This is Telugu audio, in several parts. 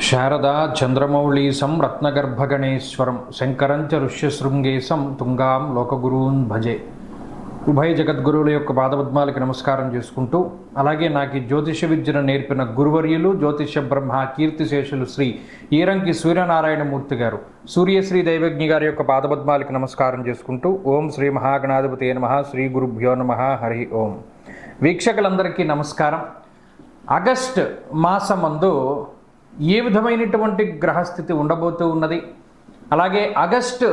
శారదా చంద్రమౌళీసం రత్నగర్భగణేశ్వరం శంకరంచ ఋష్యశృంగేశం తుంగాం లోకగురూన్ భజే. ఉభయ జగద్గురువుల యొక్క పాదపద్మాలకి నమస్కారం చేసుకుంటూ, అలాగే నాకు ఈ జ్యోతిష విద్యను నేర్పిన గురువర్యులు జ్యోతిష బ్రహ్మ కీర్తిశేషులు శ్రీ ఈరంకి సూర్యనారాయణమూర్తి గారు, సూర్యశ్రీ దైవజ్ఞి గారి యొక్క పాదపద్మాలకి నమస్కారం చేసుకుంటూ, ఓం శ్రీ మహాగణాధిపతే నమః, శ్రీ గురుభ్యో నమః, హరి ఓం. వీక్షకులందరికీ నమస్కారం. ఆగస్ట్ మాసమందు ఏ విధమైనటువంటి గ్రహస్థితి ఉండబోతూ ఉన్నది, అలాగే ఆగస్టు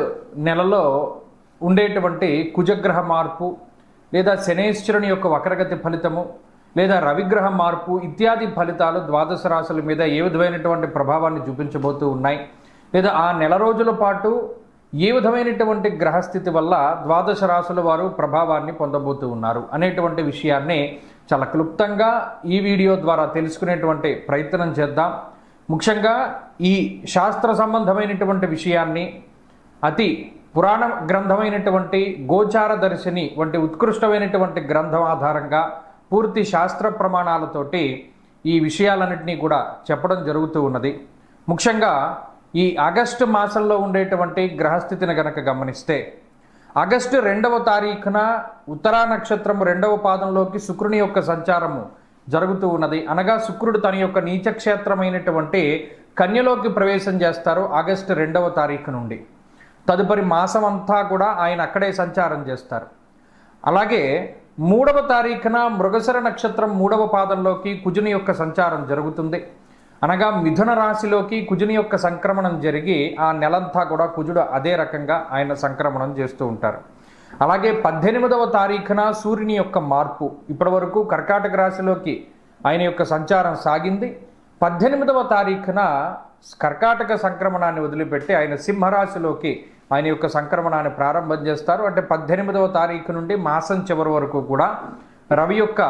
నెలలో ఉండేటువంటి కుజగ్రహ మార్పు లేదా శనేశ్వరుని యొక్క వక్రగతి ఫలితము లేదా రవిగ్రహ మార్పు ఇత్యాది ఫలితాలు ద్వాదశ రాశుల మీద ఏ విధమైనటువంటి ప్రభావాన్ని చూపించబోతూ ఉన్నాయి, లేదా ఆ నెల రోజుల పాటు ఏ విధమైనటువంటి గ్రహస్థితి వల్ల ద్వాదశ రాశుల వారు ప్రభావాన్ని పొందబోతూ ఉన్నారు అనేటువంటి విషయాన్ని చాలా క్లుప్తంగా ఈ వీడియో ద్వారా తెలుసుకునేటువంటి ప్రయత్నం చేద్దాం. ముఖ్యంగా ఈ శాస్త్ర సంబంధమైనటువంటి విషయాన్ని అతి పురాణ గ్రంథమైనటువంటి గోచార దర్శిని వంటి ఉత్కృష్టమైనటువంటి గ్రంథం ఆధారంగా పూర్తి శాస్త్ర ప్రమాణాలతోటి ఈ విషయాలన్నింటినీ కూడా చెప్పడం జరుగుతూ ఉన్నది. ముఖ్యంగా ఈ ఆగస్టు మాసంలో ఉండేటువంటి గ్రహస్థితిని గనక గమనిస్తే, ఆగస్టు 2వ తారీఖున ఉత్తరా నక్షత్రం 2వ పాదంలోకి శుక్రుని యొక్క సంచారము జరుగుతూ ఉన్నది. అనగా శుక్రుడు తన యొక్క నీచక్షేత్రమైనటువంటి కన్యలోకి ప్రవేశం చేస్తారు ఆగస్టు 2వ తారీఖు నుండి. తదుపరి మాసం అంతా కూడా ఆయన అక్కడే సంచారం చేస్తారు. అలాగే 3వ తారీఖున మృగశిర నక్షత్రం 3వ పాదంలోకి కుజుని యొక్క సంచారం జరుగుతుంది. అనగా మిథున రాశిలోకి కుజుని యొక్క సంక్రమణం జరిగి ఆ నెలంతా కూడా కుజుడు అదే రకంగా ఆయన సంక్రమణం చేస్తూ ఉంటారు. అలాగే 18వ తారీఖున సూర్యుని యొక్క మార్పు, ఇప్పటి వరకు కర్కాటక రాశిలోకి ఆయన యొక్క సంచారం సాగింది. 18వ తారీఖున కర్కాటక సంక్రమణాన్ని వదిలిపెట్టి ఆయన సింహరాశిలోకి ఆయన యొక్క సంక్రమణాన్ని ప్రారంభం చేస్తారు. అంటే 18వ తారీఖు నుండి మాసం చివరి వరకు కూడా రవి యొక్క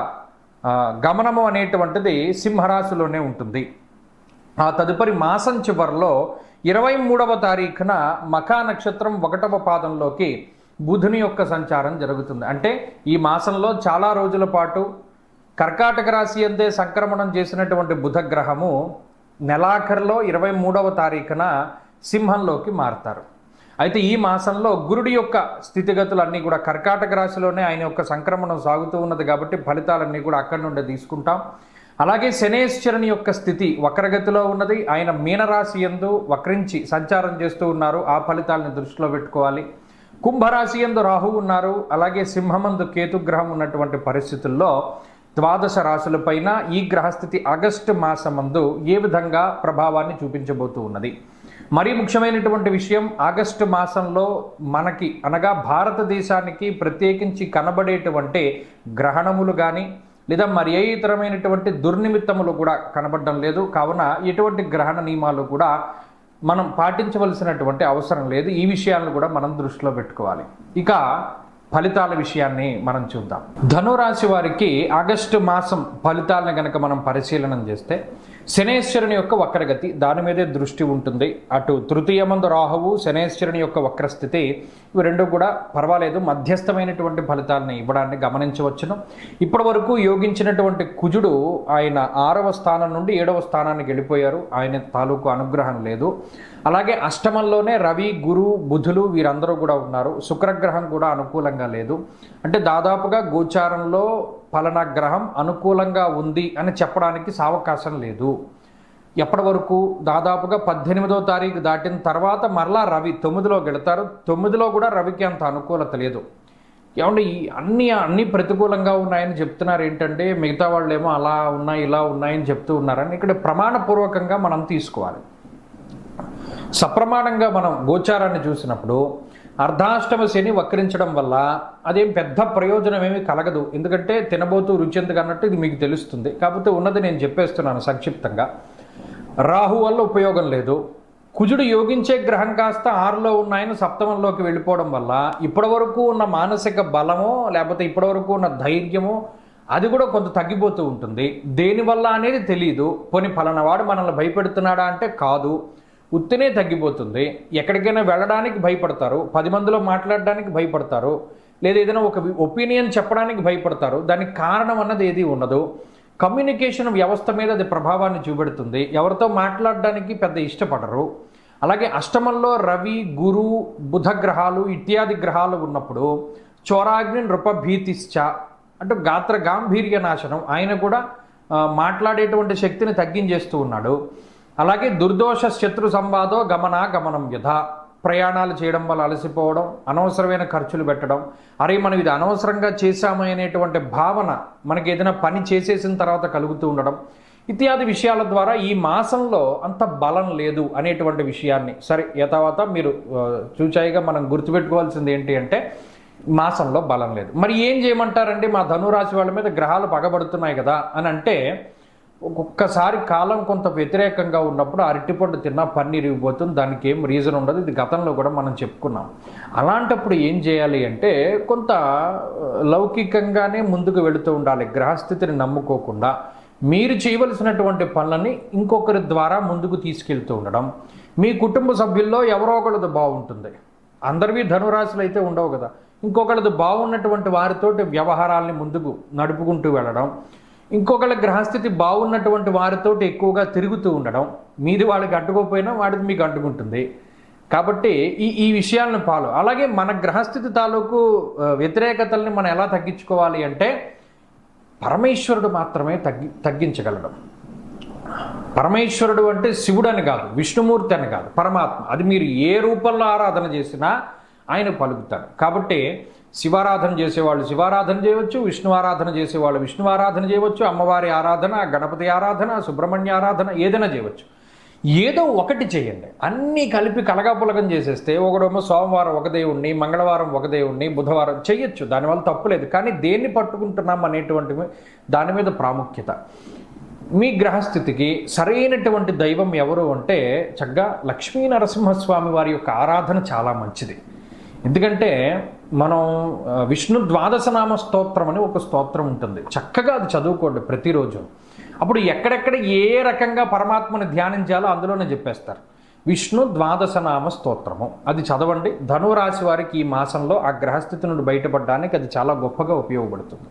గమనము అనేటువంటిది సింహరాశిలోనే ఉంటుంది. ఆ తదుపరి మాసం చివరిలో 23వ తారీఖున మఖా నక్షత్రం 1వ పాదంలోకి బుధుని యొక్క సంచారం జరుగుతుంది. అంటే ఈ మాసంలో చాలా రోజుల పాటు కర్కాటక రాశి అందే సంక్రమణం చేసినటువంటి బుధగ్రహము నెలాఖరులో 23వ తారీఖున సింహంలోకి మారుతారు. అయితే ఈ మాసంలో గురుడి యొక్క స్థితిగతులన్నీ కూడా కర్కాటక రాశిలోనే ఆయన యొక్క సంక్రమణం సాగుతూ ఉన్నది కాబట్టి ఫలితాలన్నీ కూడా అక్కడి నుండి తీసుకుంటాం. అలాగే శనేశ్వరుని యొక్క స్థితి వక్రగతిలో ఉన్నది. ఆయన మీనరాశి యందు వక్రించి సంచారం చేస్తూ ఉన్నారు. ఆ ఫలితాలను దృష్టిలో పెట్టుకోవాలి. కుంభరాశి యందు రాహు ఉన్నారు. అలాగే సింహమందు కేతుగ్రహం ఉన్నటువంటి పరిస్థితుల్లో ద్వాదశ రాశులపైన ఈ గ్రహస్థితి ఆగస్టు మాసమందు ఏ విధంగా ప్రభావాన్ని చూపించబోతూ ఉన్నది. మరీ ముఖ్యమైనటువంటి విషయం, ఆగస్టు మాసంలో మనకి అనగా భారతదేశానికి ప్రత్యేకించి కనబడేటువంటి గ్రహణములు కానీ లేదా మరి ఏ ఇతరమైనటువంటి దుర్నిమిత్తములు కూడా కనబడడం లేదు. కావున ఎటువంటి గ్రహణ నియమాలు కూడా మనం పాటించవలసినటువంటి అవసరం లేదు. ఈ విషయాలను కూడా మనం దృష్టిలో పెట్టుకోవాలి. ఇక ఫలితాల విషయాన్ని మనం చూద్దాం. ధనురాశి వారికి ఆగస్టు మాసం ఫలితాలను కనుక మనం పరిశీలన చేస్తే, శనేశ్వరుని యొక్క వక్రగతి దాని మీదే దృష్టి ఉంటుంది. అటు తృతీయమందు రాహువు, శనేశ్వరుని యొక్క వక్రస్థితి, ఇవి రెండు కూడా పర్వాలేదు, మధ్యస్థమైనటువంటి ఫలితాలను ఇవ్వడాన్ని గమనించవచ్చును. ఇప్పటి వరకు యోగించినటువంటి కుజుడు ఆయన 6వ స్థానం నుండి 7వ స్థానానికి వెళ్ళిపోయారు. ఆయన తాలూకు అనుగ్రహం లేదు. అలాగే అష్టమంలోనే రవి, గురు, బుధులు వీరందరూ కూడా ఉన్నారు. శుక్రగ్రహం కూడా అనుకూలంగా లేదు. అంటే దాదాపుగా గోచారంలో ఫలానా గ్రహం అనుకూలంగా ఉంది అని చెప్పడానికి సావకాశం లేదు. ఎప్పటి వరకు దాదాపుగా 18వ తారీఖు దాటిన తర్వాత మరలా రవి 9లోకి వెళతారు. 9లో కూడా రవికి అంత అనుకూలత లేదు. ఏమంటే ఈ అన్ని ప్రతికూలంగా ఉన్నాయని చెప్తున్నారు ఏంటంటే, మిగతా వాళ్ళు ఏమో అలా ఉన్నాయి ఇలా ఉన్నాయని చెప్తూ ఉన్నారని ఇక్కడ ప్రమాణపూర్వకంగా మనం తీసుకోవాలి. సప్రమాణంగా మనం గోచారాన్ని చూసినప్పుడు అర్ధాష్టమ శని వక్రించడం వల్ల అదేం పెద్ద ప్రయోజనం ఏమీ కలగదు. ఎందుకంటే తినబోతూ రుచి ఎందుకు అన్నట్టు ఇది మీకు తెలుస్తుంది. కాకపోతే ఉన్నది నేను చెప్పేస్తున్నాను సంక్షిప్తంగా. రాహు వల్ల ఉపయోగం లేదు. కుజుడు యోగించే గ్రహం కాస్త 6లో ఉన్న ఆయన 7మంలోకి వెళ్ళిపోవడం వల్ల ఇప్పటి వరకు ఉన్న మానసిక బలమో లేకపోతే ఇప్పటి వరకు ఉన్న ధైర్యమో అది కూడా కొంత తగ్గిపోతూ ఉంటుంది. దేనివల్ల అనేది తెలియదు. పోనీ ఫలానా వాడు మనల్ని భయపెడుతున్నాడా అంటే కాదు, ఉత్తినే తగ్గిపోతుంది. ఎక్కడికైనా వెళ్ళడానికి భయపడతారు, 10 మందిలో మాట్లాడడానికి భయపడతారు, లేదా ఏదైనా ఒక ఒపీనియన్ చెప్పడానికి భయపడతారు. దానికి కారణం అన్నది ఏది ఉండదు. కమ్యూనికేషన్ వ్యవస్థ మీద అది ప్రభావాన్ని చూపెడుతుంది. ఎవరితో మాట్లాడడానికి పెద్ద ఇష్టపడరు. అలాగే అష్టమంలో రవి, గురు, బుధ గ్రహాలు ఇత్యాది గ్రహాలు ఉన్నప్పుడు చోరాగ్ని నృపభీతిశ్చ అంటే గాత్ర గాంభీర్య నాశనం, ఆయన కూడా మాట్లాడేటువంటి శక్తిని తగ్గించేస్తూ ఉన్నాడు. అలాగే దుర్దోష శత్రు సంవాదో గమనం యథ, ప్రయాణాలు చేయడం వల్ల అలసిపోవడం, అనవసరమైన ఖర్చులు పెట్టడం, అరే మనం ఇది అనవసరంగా చేశాము అనేటువంటి భావన మనకి ఏదైనా పని చేసేసిన తర్వాత కలుగుతూ ఉండడం ఇత్యాది విషయాల ద్వారా ఈ మాసంలో అంత బలం లేదు అనేటువంటి విషయాన్ని సరే యథావత మీరు చూచాయిగా మనం గుర్తుపెట్టుకోవాల్సింది ఏంటి అంటే మాసంలో బలం లేదు. మరి ఏం చేయమంటారండి, మా ధనురాశి వాళ్ళ మీద గ్రహాలు పగబడుతున్నాయి కదా అని అంటే, ఒక్కొక్కసారి కాలం కొంత వ్యతిరేకంగా ఉన్నప్పుడు అరటిపండు తిన్నా పన్నీరు ఇవ్వబోతుంది, దానికి ఏం రీజన్ ఉండదు. ఇది గతంలో కూడా మనం చెప్పుకున్నాం. అలాంటప్పుడు ఏం చేయాలి అంటే కొంత లౌకికంగానే ముందుకు వెళుతూ ఉండాలి. గ్రహస్థితిని నమ్ముకోకుండా మీరు చేయవలసినటువంటి పనులని ఇంకొకరి ద్వారా ముందుకు తీసుకెళ్తూ ఉండడం. మీ కుటుంబ సభ్యుల్లో ఎవరో ఒకళ్ళది బాగుంటుంది, అందరివి ధనురాశులు అయితే ఉండవు కదా, ఇంకొకళ్ళది బాగున్నటువంటి వారితోటి వ్యవహారాల్ని ముందుకు నడుపుకుంటూ వెళ్ళడం, ఇంకొకళ్ళ గ్రహస్థితి బాగున్నటువంటి వారితోటి ఎక్కువగా తిరుగుతూ ఉండడం, మీది వాళ్ళకి అంటుకోకపోయినా వాడిది మీకు అంటుకుంటుంది. కాబట్టి ఈ విషయాలను అలాగే మన గ్రహస్థితి తాలూకు వ్యతిరేకతల్ని మనం ఎలా తగ్గించుకోవాలి అంటే పరమేశ్వరుడు మాత్రమే తగ్గించగలడం. పరమేశ్వరుడు అంటే శివుడు అని కాదు, విష్ణుమూర్తి అని కాదు, పరమాత్మ. అది మీరు ఏ రూపంలో ఆరాధన చేసినా ఆయన పలుకుతాడు. కాబట్టి శివారాధన చేసేవాళ్ళు శివారాధన చేయవచ్చు, విష్ణు ఆరాధన చేసేవాళ్ళు విష్ణు ఆరాధన చేయవచ్చు, అమ్మవారి ఆరాధన, గణపతి ఆరాధన, సుబ్రహ్మణ్య ఆరాధన ఏదైనా చేయవచ్చు. ఏదో ఒకటి చేయండి. అన్నీ కలిపి కలగాపులగం చేసేస్తే ఒకడేమో సోమవారం ఒక దేవుణ్ణి, మంగళవారం ఒక దేవుణ్ణి, బుధవారం చేయొచ్చు, దానివల్ల తప్పులేదు. కానీ దేన్ని పట్టుకుంటున్నాం అనేటువంటి దాని మీద ప్రాముఖ్యత. మీ గ్రహస్థితికి సరైనటువంటి దైవం ఎవరు అంటే చక్కగా లక్ష్మీ నరసింహస్వామి వారి యొక్క ఆరాధన చాలా మంచిది. ఎందుకంటే మనం విష్ణు ద్వాదశనామ స్తోత్రం అని ఒక స్తోత్రం ఉంటుంది, చక్కగా అది చదువుకోండి ప్రతిరోజు. అప్పుడు ఎక్కడెక్కడ ఏ రకంగా పరమాత్మని ధ్యానించాలో అందులోనే చెప్పేస్తారు. విష్ణు ద్వాదశనామ స్తోత్రము అది చదవండి. ధనురాశి వారికి ఈ మాసంలో ఆ గ్రహస్థితి నుండి బయటపడడానికి అది చాలా గొప్పగా ఉపయోగపడుతుంది.